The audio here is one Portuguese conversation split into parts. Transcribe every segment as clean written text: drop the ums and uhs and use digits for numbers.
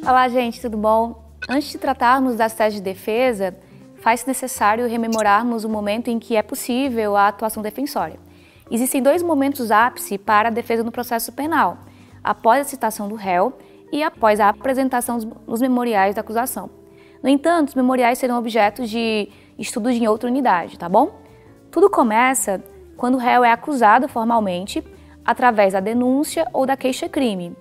Olá, gente, tudo bom? Antes de tratarmos das teses de defesa, faz-se necessário rememorarmos o momento em que é possível a atuação defensória. Existem dois momentos ápice para a defesa no processo penal: após a citação do réu e após a apresentação dos memoriais da acusação. No entanto, os memoriais serão objeto de estudos em outra unidade, tá bom? Tudo começa quando o réu é acusado formalmente, através da denúncia ou da queixa-crime.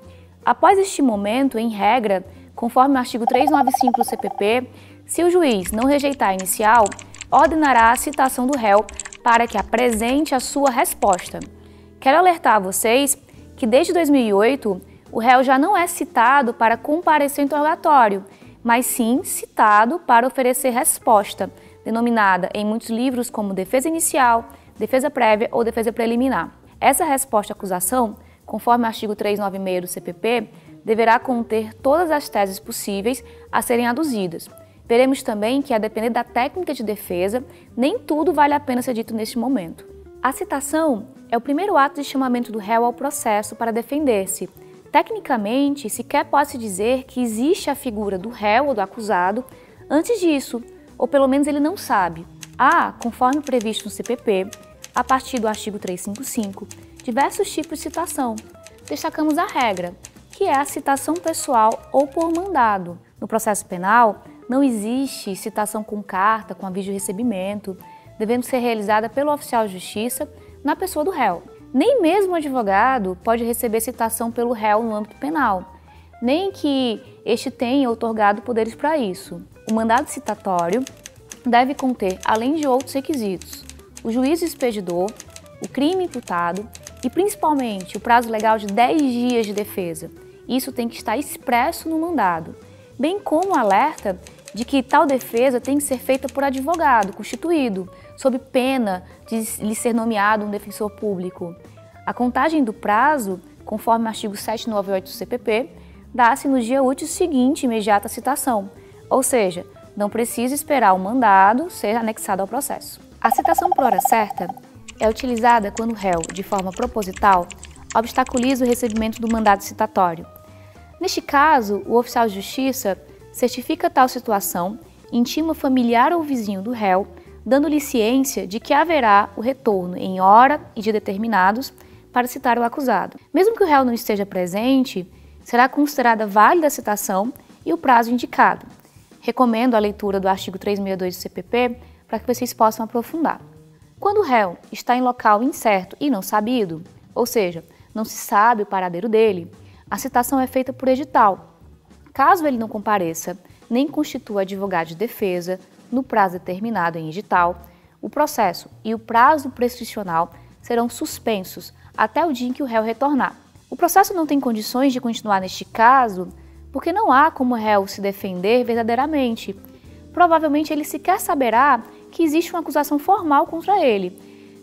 Após este momento, em regra, conforme o artigo 395 do CPP, se o juiz não rejeitar a inicial, ordenará a citação do réu para que apresente a sua resposta. Quero alertar a vocês que desde 2008, o réu já não é citado para comparecer ao interrogatório, mas sim citado para oferecer resposta, denominada em muitos livros como defesa inicial, defesa prévia ou defesa preliminar. Essa resposta à acusação, conforme o artigo 396 do CPP, deverá conter todas as teses possíveis a serem aduzidas. Veremos também que, a depender da técnica de defesa, nem tudo vale a pena ser dito neste momento. A citação é o primeiro ato de chamamento do réu ao processo para defender-se. Tecnicamente, sequer pode-se dizer que existe a figura do réu ou do acusado antes disso, ou pelo menos ele não sabe. Há, conforme previsto no CPP, a partir do artigo 355, diversos tipos de citação. Destacamos a regra, que é a citação pessoal ou por mandado. No processo penal, não existe citação com carta, com aviso de recebimento, devendo ser realizada pelo oficial de justiça na pessoa do réu. Nem mesmo o advogado pode receber citação pelo réu no âmbito penal, nem que este tenha outorgado poderes para isso. O mandado citatório deve conter, além de outros requisitos, o juízo expedidor, o crime imputado e, principalmente, o prazo legal de 10 dias de defesa. Isso tem que estar expresso no mandado, bem como o alerta de que tal defesa tem que ser feita por advogado constituído, sob pena de lhe ser nomeado um defensor público. A contagem do prazo, conforme o artigo 798 do CPP, dá-se no dia útil seguinte imediata à citação, ou seja, não precisa esperar o mandado ser anexado ao processo. A citação por hora certa é utilizada quando o réu, de forma proposital, obstaculiza o recebimento do mandado citatório. Neste caso, o oficial de justiça certifica tal situação, intima o familiar ou vizinho do réu, dando-lhe ciência de que haverá o retorno em hora e dia determinados para citar o acusado. Mesmo que o réu não esteja presente, será considerada válida a citação e o prazo indicado. Recomendo a leitura do artigo 362 do CPP para que vocês possam aprofundar. Quando o réu está em local incerto e não sabido, ou seja, não se sabe o paradeiro dele, a citação é feita por edital. Caso ele não compareça, nem constitua advogado de defesa no prazo determinado em edital, o processo e o prazo prescricional serão suspensos até o dia em que o réu retornar. O processo não tem condições de continuar neste caso porque não há como o réu se defender verdadeiramente. Provavelmente ele sequer saberá que existe uma acusação formal contra ele,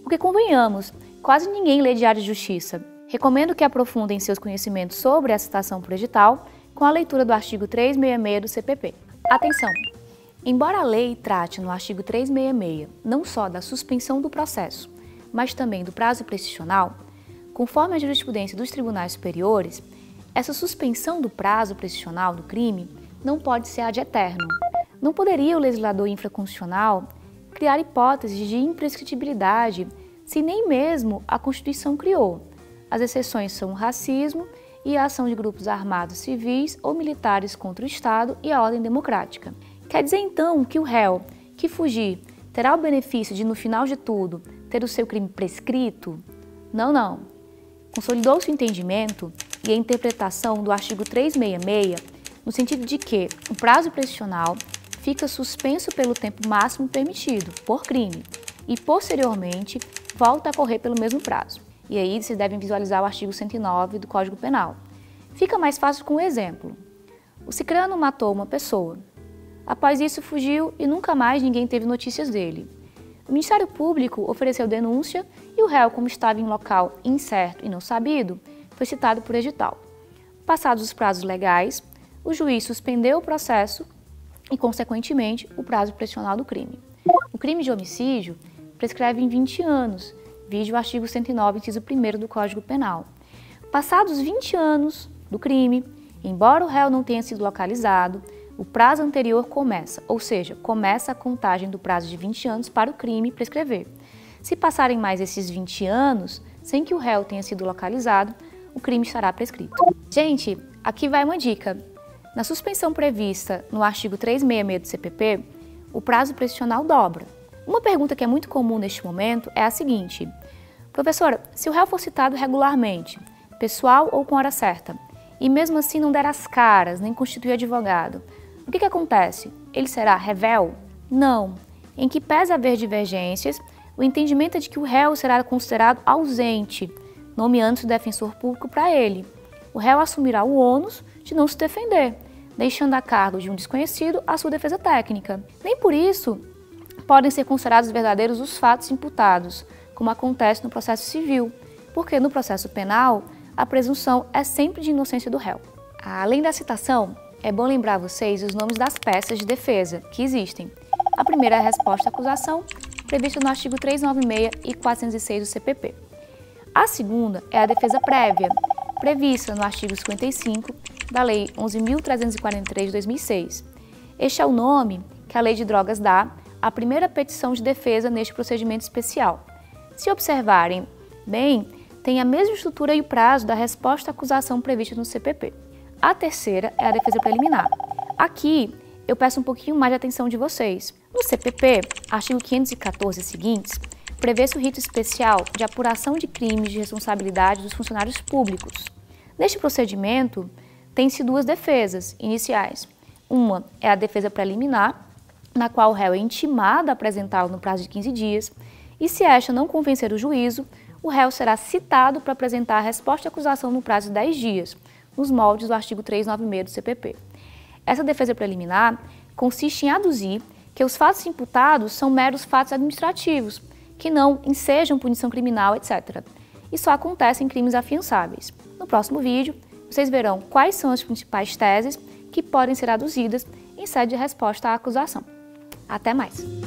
porque, convenhamos, quase ninguém lê diário de justiça. Recomendo que aprofundem seus conhecimentos sobre a citação por edital com a leitura do artigo 366 do CPP. Atenção! Embora a lei trate no artigo 366 não só da suspensão do processo, mas também do prazo prescricional, conforme a jurisprudência dos tribunais superiores, essa suspensão do prazo prescricional do crime não pode ser ad eterno. Não poderia o legislador infraconstitucional criar hipóteses de imprescritibilidade se nem mesmo a Constituição criou. As exceções são o racismo e a ação de grupos armados civis ou militares contra o Estado e a ordem democrática. Quer dizer então que o réu que fugir terá o benefício de, no final de tudo, ter o seu crime prescrito? Não. Consolidou-se o entendimento e a interpretação do artigo 366 no sentido de que o prazo prescricional fica suspenso pelo tempo máximo permitido por crime e, posteriormente, volta a correr pelo mesmo prazo. E aí vocês devem visualizar o artigo 109 do Código Penal. Fica mais fácil com um exemplo. O cicrano matou uma pessoa. Após isso fugiu e nunca mais ninguém teve notícias dele. O Ministério Público ofereceu denúncia e o réu, como estava em local incerto e não sabido, foi citado por edital. Passados os prazos legais, o juiz suspendeu o processo e, consequentemente, o prazo prescricional do crime. O crime de homicídio prescreve em 20 anos vide o artigo 109, inciso 1º do Código Penal. Passados 20 anos do crime, embora o réu não tenha sido localizado, o prazo anterior começa, ou seja, começa a contagem do prazo de 20 anos para o crime prescrever. Se passarem mais esses 20 anos, sem que o réu tenha sido localizado, o crime estará prescrito. Gente, aqui vai uma dica. Na suspensão prevista no artigo 366 do CPP, o prazo prescricional dobra. Uma pergunta que é muito comum neste momento é a seguinte: professora, se o réu for citado regularmente, pessoal ou com hora certa, e mesmo assim não der as caras, nem constituir advogado, o que acontece? Ele será rével? Não. Em que pese haver divergências, o entendimento é de que o réu será considerado ausente, nomeando-se o defensor público para ele. O réu assumirá o ônus de não se defender, deixando a cargo de um desconhecido a sua defesa técnica. Nem por isso podem ser considerados verdadeiros os fatos imputados, como acontece no processo civil, porque no processo penal a presunção é sempre de inocência do réu. Além da citação, é bom lembrar a vocês os nomes das peças de defesa que existem. A primeira é a resposta à acusação, prevista no artigo 396 e 406 do CPP. A segunda é a defesa prévia, prevista no artigo 55 da Lei 11.343 de 2006. Este é o nome que a Lei de Drogas dá à primeira petição de defesa neste procedimento especial. Se observarem bem, tem a mesma estrutura e o prazo da resposta à acusação prevista no CPP. A terceira é a defesa preliminar. Aqui, eu peço um pouquinho mais de atenção de vocês. No CPP, artigo 514 e seguintes, prevê-se o rito especial de apuração de crimes de responsabilidade dos funcionários públicos. Neste procedimento, tem-se duas defesas iniciais. Uma é a defesa preliminar, na qual o réu é intimado a apresentá-lo no prazo de 15 dias, e se esta não convencer o juízo, o réu será citado para apresentar a resposta à acusação no prazo de 10 dias, nos moldes do artigo 396 do CPP. Essa defesa preliminar consiste em aduzir que os fatos imputados são meros fatos administrativos, que não ensejam punição criminal, etc. E só acontece em crimes afiançáveis. No próximo vídeo, vocês verão quais são as principais teses que podem ser aduzidas em sede de resposta à acusação. Até mais!